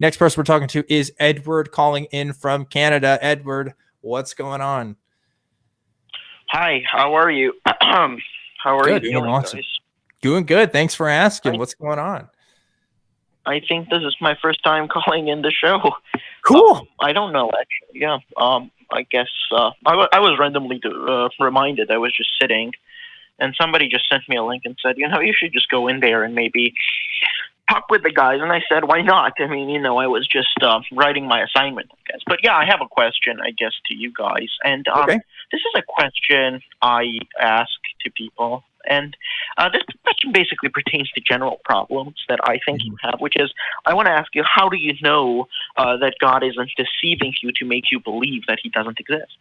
Next person we're talking to is Edward, calling in from Canada. Edward, what's going on? Hi, how are you? How are Good, you doing, awesome. guys? Doing good. Thanks for asking. What's going on? I think this is my first time calling in the show. Cool. I don't know, actually. Yeah. I guess I was randomly reminded. I was just sitting, and somebody just sent me a link and said, you should just go in there and maybe talk with the guys. And I said, why not? I mean, I was just writing my assignment, I guess. But yeah, I have a question, I guess, to you guys. And Okay. This is a question I ask to people. And this question basically pertains to general problems that I think you have, which is, I want to ask you, how do you know that God isn't deceiving you to make you believe that he doesn't exist?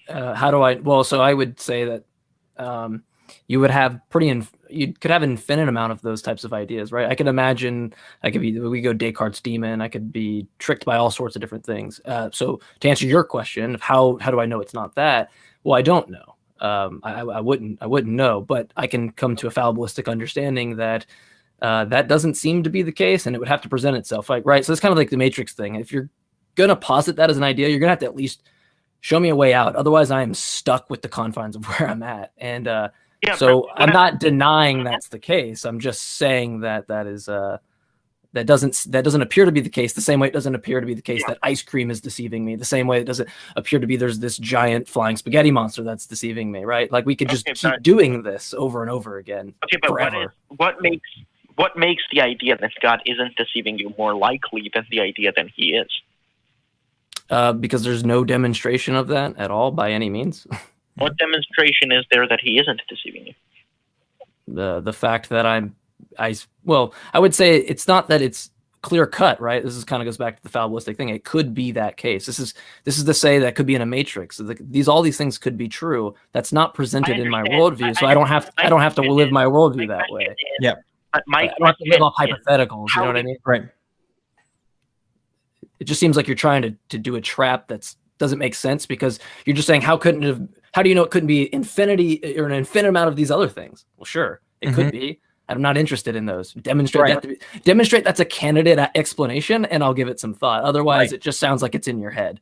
How do I? Well, so I would say that you would have you could have an infinite amount of those types of ideas, right? I could imagine we go Descartes' demon. I could be tricked by all sorts of different things. So to answer your question of how do I know it's not that? Well, I don't know. I wouldn't know, but I can come to a fallibilistic understanding that that doesn't seem to be the case, and it would have to present itself, right? So it's kind of like the Matrix thing. If you're gonna posit that as an idea, you're gonna have to at least show me a way out. Otherwise, I am stuck with the confines of where I'm at. And so I'm not denying that's the case. I'm just saying that that doesn't appear to be the case. The same way it doesn't appear to be the case that ice cream is deceiving me. The same way it doesn't appear to be there's this giant flying spaghetti monster that's deceiving me, right? Like we could just keep doing this over and over again. Okay, but forever. What makes the idea that God isn't deceiving you more likely than the idea that he is? Because there's no demonstration of that at all by any means. What demonstration is there that he isn't deceiving you? The fact that I would say it's not that it's clear cut, right? This kind of goes back to the fallibilistic thing. It could be that case. This is to say that could be in a matrix. So all these things could be true. That's not presented in my worldview, so I don't have to live my worldview that way. Yeah, I don't have to live off hypotheticals. You know what I mean? right. It just seems like you're trying to do a trap that doesn't make sense, because you're just saying how do you know it couldn't be infinity or an infinite amount of these other things? Well, sure, it could be. I'm not interested in those. Demonstrate that's a candidate explanation, and I'll give it some thought. Otherwise, it just sounds like it's in your head.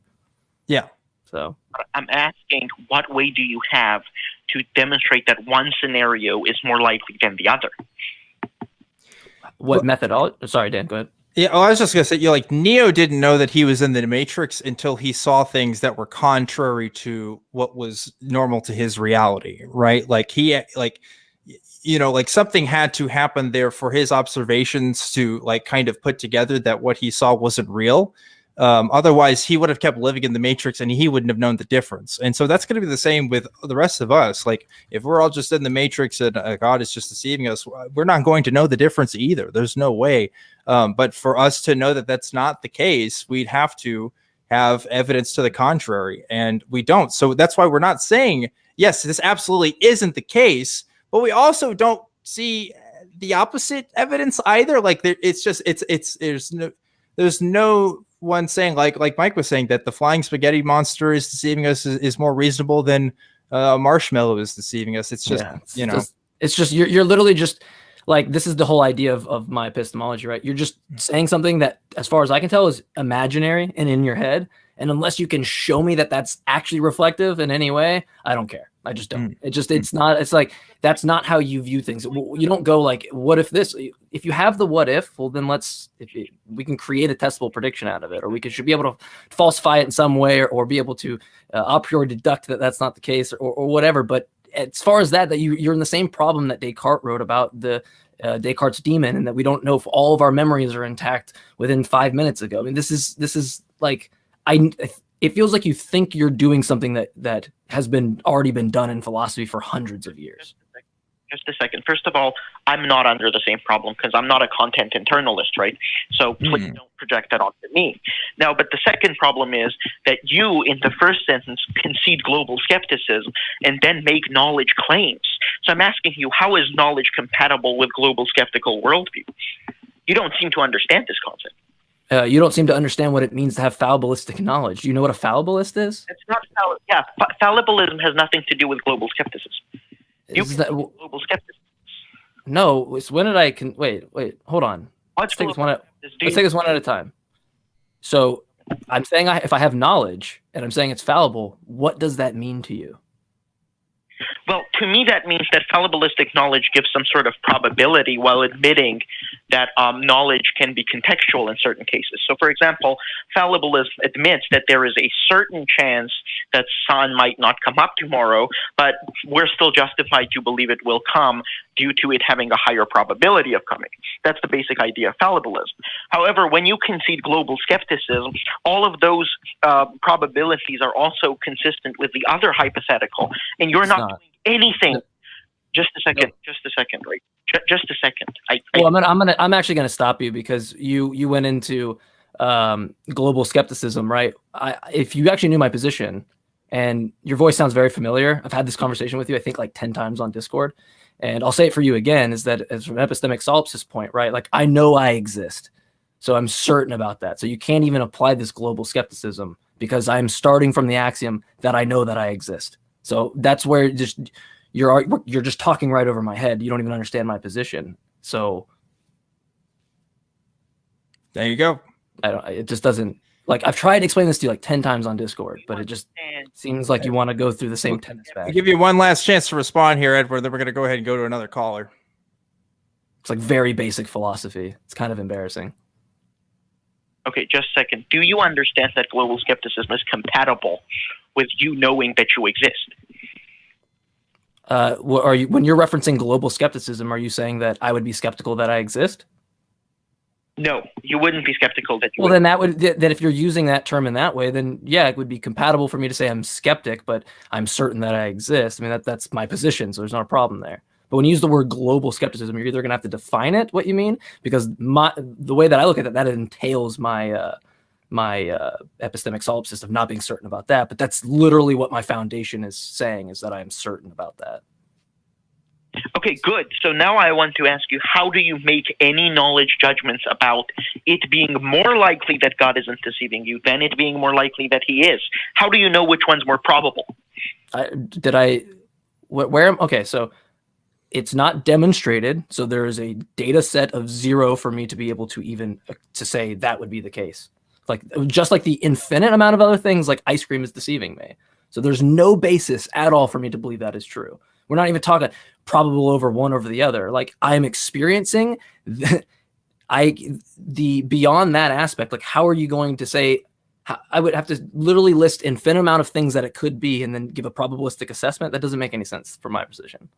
Yeah. So I'm asking, what way do you have to demonstrate that one scenario is more likely than the other? What methodology? Sorry, Dan, go ahead. Yeah, well, I was just gonna say, like Neo didn't know that he was in the Matrix until he saw things that were contrary to what was normal to his reality, right? Like like something had to happen there for his observations to like kind of put together that what he saw wasn't real. Otherwise, he would have kept living in the Matrix and he wouldn't have known the difference. And so that's going to be the same with the rest of us. Like if we're all just in the Matrix and God is just deceiving us, we're not going to know the difference either. There's no way. But for us to know that that's not the case, we'd have to have evidence to the contrary, and we don't. So that's why we're not saying, yes, this absolutely isn't the case, but we also don't see the opposite evidence either. Like there's no one saying like Mike was saying that the flying spaghetti monster is deceiving us is more reasonable than marshmallow is deceiving us. It's just, it's just you're literally just like, this is the whole idea of my epistemology, right? You're just saying something that, as far as I can tell, is imaginary and in your head. And unless you can show me that that's actually reflective in any way, I don't care. I just don't. It's like, that's not how you view things. You don't go like, what if this? If you have the what if, well, then we can create a testable prediction out of it, or should be able to falsify it in some way, or be able to a priori deduct that that's not the case, or whatever. But as far as that you're in the same problem that Descartes wrote about the Descartes' demon, and that we don't know if all of our memories are intact within 5 minutes ago. I mean, this is like, it feels like you think you're doing something that has already been done in philosophy for hundreds of years. Just a second. First of all, I'm not under the same problem because I'm not a content internalist, right? So please don't project that onto me. Now, but the second problem is that you, in the first sentence, concede global skepticism and then make knowledge claims. So I'm asking you, how is knowledge compatible with global skeptical worldview? You don't seem to understand this concept. You don't seem to understand what it means to have fallibilistic knowledge. Do you know what a fallibilist is? It's not fallibilism has nothing to do with global skepticism. Global skepticism. No, it's when did I wait, hold on. What's when Let's take this one at a time. So I'm saying if I have knowledge and I'm saying it's fallible, what does that mean to you? Well, to me, that means that fallibilistic knowledge gives some sort of probability while admitting that knowledge can be contextual in certain cases. So, for example, fallibilism admits that there is a certain chance that sun might not come up tomorrow, but we're still justified to believe it will come due to it having a higher probability of coming. That's the basic idea of fallibilism. However, when you concede global skepticism, all of those probabilities are also consistent with the other hypothetical, and you're not doing anything. No. Just a second, right? Just a second. I'm actually gonna stop you because you went into global skepticism, right? If you actually knew my position, and your voice sounds very familiar. I've had this conversation with you, I think, like 10 times on Discord. And I'll say it for you again, is that as from an epistemic solipsist point, right? Like, I know I exist. So I'm certain about that. So you can't even apply this global skepticism because I'm starting from the axiom that I know that I exist. So that's where you're just talking right over my head. You don't even understand my position. So there you go. It just doesn't, like, I've tried to explain this to you like 10 times on Discord, but it just seems like you want to go through the same tennis bag. I'll give you one last chance to respond here, Edward, then we're going to go ahead and go to another caller. It's like very basic philosophy. It's kind of embarrassing. Okay, just a second. Do you understand that global skepticism is compatible with you knowing that you exist? When you're referencing global skepticism, are you saying that I would be skeptical that I exist? No, you wouldn't be skeptical that you Well, then that if you're using that term in that way, then yeah, it would be compatible for me to say I'm skeptic, but I'm certain that I exist. I mean, that's my position, so there's not a problem there. But when you use the word global skepticism, you're either going to have to define it, what you mean, because the way that I look at it, that entails my epistemic solipsist of not being certain about that. But that's literally what my foundation is saying, is that I am certain about that. Okay, good. So now I want to ask you, how do you make any knowledge judgments about it being more likely that God isn't deceiving you than it being more likely that he is? How do you know which one's more probable? Okay, so it's not demonstrated. So there is a data set of 0 for me to be able to even to say that would be the case. Like, just like the infinite amount of other things, like ice cream is deceiving me. So there's no basis at all for me to believe that is true. We're not even talking probable over one over the other. Like, I'm experiencing the beyond that aspect. Like, how are you going to say? I would have to literally list infinite amount of things that it could be, and then give a probabilistic assessment. That doesn't make any sense from my position.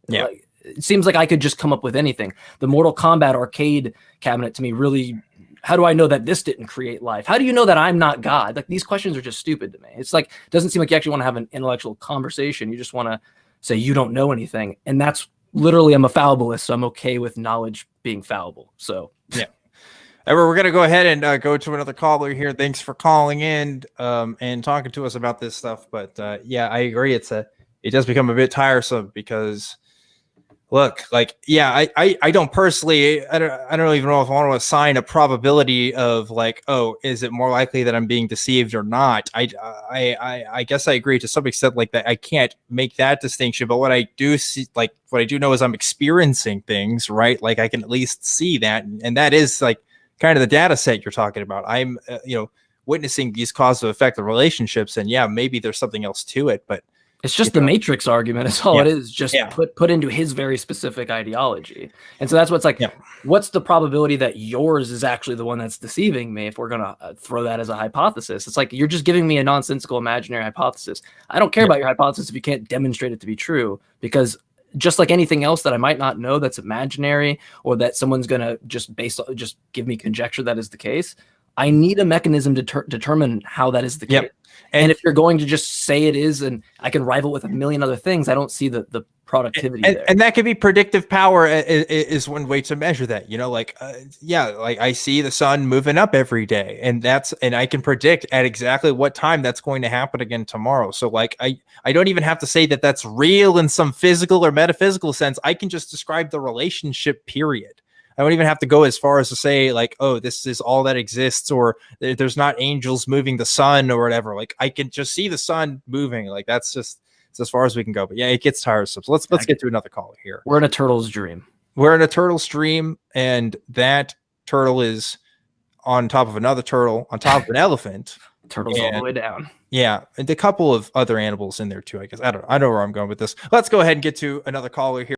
Yeah, like, it seems like I could just come up with anything. The Mortal Kombat arcade cabinet to me really. How do I know that this didn't create life? How do you know that I'm not God? Like, these questions are just stupid to me. It's like, it doesn't seem like you actually want to have an intellectual conversation. You just want to say you don't know anything. And that's literally, I'm a fallibilist, so I'm okay with knowledge being fallible. So yeah. We're going to go ahead and go to another caller here. Thanks for calling in and talking to us about this stuff. But yeah, I agree. It does become a bit tiresome because, look, like, yeah, I don't personally, I don't even know if I want to assign a probability of like, oh, is it more likely that I'm being deceived or not? I guess I agree to some extent, like, that I can't make that distinction. But what I do see, like, what I do know is I'm experiencing things, right? Like, I can at least see that, and that is like kind of the data set you're talking about. I'm witnessing these cause and effect of relationships, and yeah, maybe there's something else to it, but it's just the Matrix argument. It's all it is. Just put into his very specific ideology. And so that's what's like, what's the probability that yours is actually the one that's deceiving me if we're going to throw that as a hypothesis? It's like, you're just giving me a nonsensical imaginary hypothesis. I don't care about your hypothesis if you can't demonstrate it to be true, because just like anything else that I might not know that's imaginary, or that someone's going to just give me conjecture that is the case, I need a mechanism to determine how that is the case. And if you're going to just say it is, and I can rival with a million other things, I don't see the productivity there. And that could be predictive power is one way to measure that. Like, like I see the sun moving up every day, and I can predict at exactly what time that's going to happen again tomorrow. So like, I don't even have to say that that's real in some physical or metaphysical sense. I can just describe the relationship, period. I don't even have to go as far as to say like, oh, this is all that exists, or there's not angels moving the sun or whatever. Like, I can just see the sun moving. Like, it's as far as we can go. But yeah, it gets tiresome. So let's get to another caller here. We're in a turtle's dream. We're in a turtle's dream, and that turtle is on top of another turtle, on top of an elephant. Turtles all the way down. Yeah, and a couple of other animals in there too, I guess. I don't know where I'm going with this. Let's go ahead and get to another caller here.